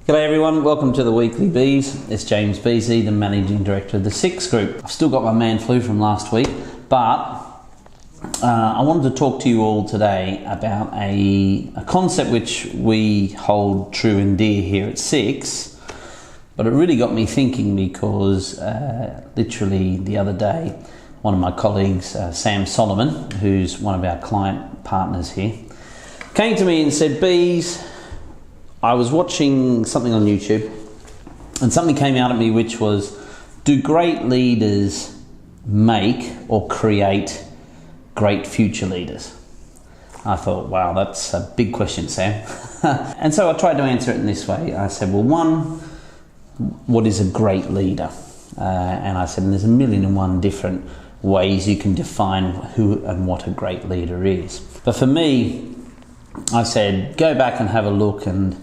G'day everyone, welcome to the Weekly Bees. It's James Beazley, the Managing Director of the Six Group. I've still got my man flu from last week, but I wanted to talk to you all today about a concept which we hold true and dear here at Six, but it really got me thinking because literally the other day, one of my colleagues, Sam Solomon, who's one of our client partners here, came to me and said, Bees, I was watching something on YouTube and something came out at me which was, do great leaders make or create great future leaders? I thought, wow, that's a big question, Sam. And so I tried to answer it in this way. I said, well, one, what is a great leader? And I said, and there's a million and one different ways you can define who and what a great leader is. But for me, I said, go back and have a look, and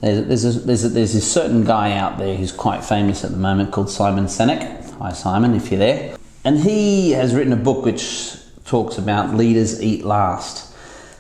there's this certain guy out there who's quite famous at the moment called Simon Sinek. Hi Simon, if you're there. And he has written a book which talks about leaders eat last.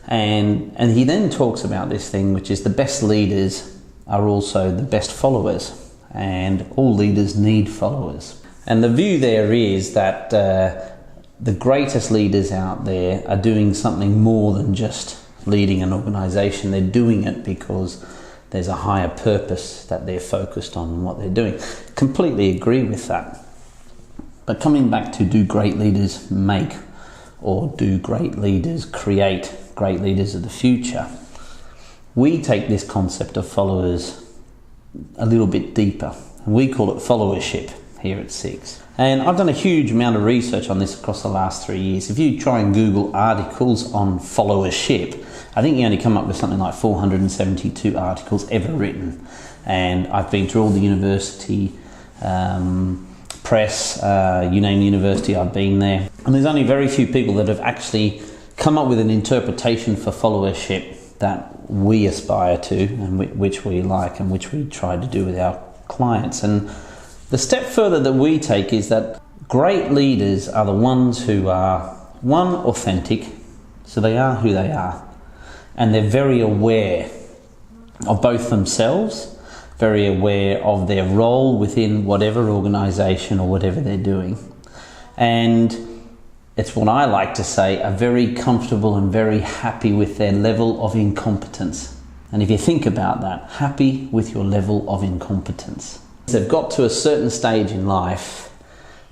And he then talks about this thing which is the best leaders are also the best followers, and all leaders need followers. And the view there is that the greatest leaders out there are doing something more than just leading an organization. They're doing it because there's a higher purpose that they're focused on in what they're doing. Completely agree with that. But coming back to, do great leaders make or do great leaders create great leaders of the future? We take this concept of followers a little bit deeper. We call it followership here at Six. And I've done a huge amount of research on this across the last 3 years. If you try and Google articles on followership, I think you only come up with something like 472 articles ever written. And I've been through all the university press, you name the university, I've been there. And there's only very few people that have actually come up with an interpretation for followership that we aspire to, and which we like, and which we try to do with our clients. And the step further that we take is that great leaders are the ones who are, one, authentic, so they are who they are, and they're very aware of both themselves, very aware of their role within whatever organization or whatever they're doing. And it's what I like to say, are very comfortable and very happy with their level of incompetence. And if you think about that, happy with your level of incompetence. They've got to a certain stage in life,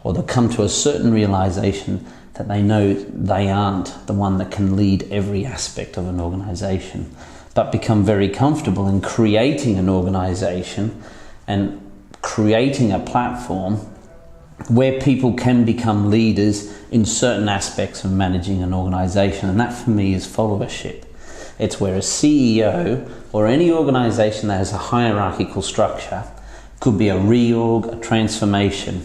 or they've come to a certain realization that they know they aren't the one that can lead every aspect of an organization, but become very comfortable in creating an organization and creating a platform where people can become leaders in certain aspects of managing an organization. And that for me is followership. It's where a CEO or any organization that has a hierarchical structure, could be a reorg, a transformation,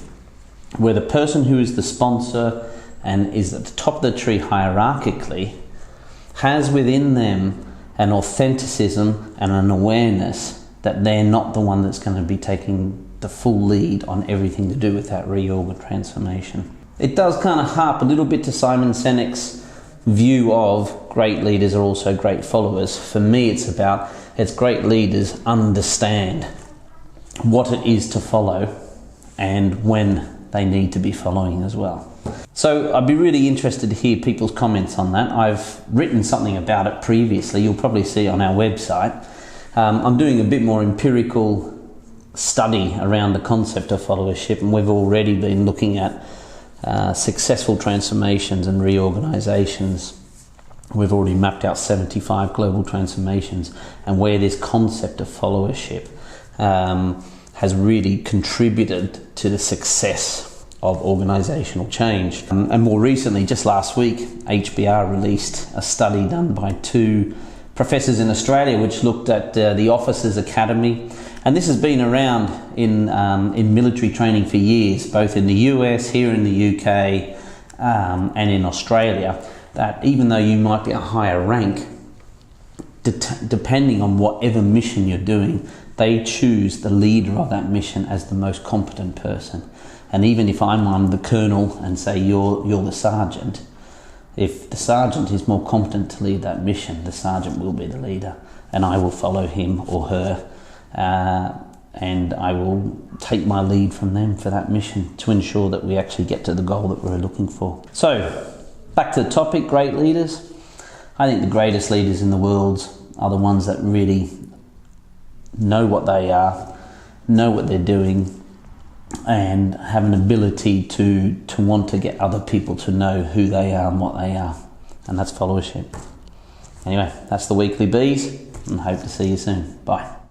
where the person who is the sponsor and is at the top of the tree hierarchically has within them an authenticism and an awareness that they're not the one that's going to be taking the full lead on everything to do with that reorg or transformation. It does kind of harp a little bit to Simon Sinek's view of great leaders are also great followers. For me, it's great leaders understand what it is to follow and when they need to be following as well. So I'd be really interested to hear people's comments on that. I've written something about it previously. You'll probably see it on our website. I'm doing a bit more empirical study around the concept of followership, and we've already been looking at successful transformations and reorganizations. We've already mapped out 75 global transformations, and where this concept of followership has really contributed to the success of organisational change. And more recently, just last week, HBR released a study done by 2 professors in Australia which looked at the Officers Academy. And this has been around in military training for years, both in the US, here in the UK, and in Australia, that even though you might be a higher rank, depending on whatever mission you're doing, they choose the leader of that mission as the most competent person. And even if I'm the colonel and say you're the sergeant, if the sergeant is more competent to lead that mission, the sergeant will be the leader, and I will follow him or her and I will take my lead from them for that mission to ensure that we actually get to the goal that we're looking for. So, back to the topic, great leaders. I think the greatest leaders in the world are the ones that really know what they are, know what they're doing, and have an ability to want to get other people to know who they are and what they are. And that's followership. Anyway, that's the Weekly Bees, and hope to see you soon. Bye.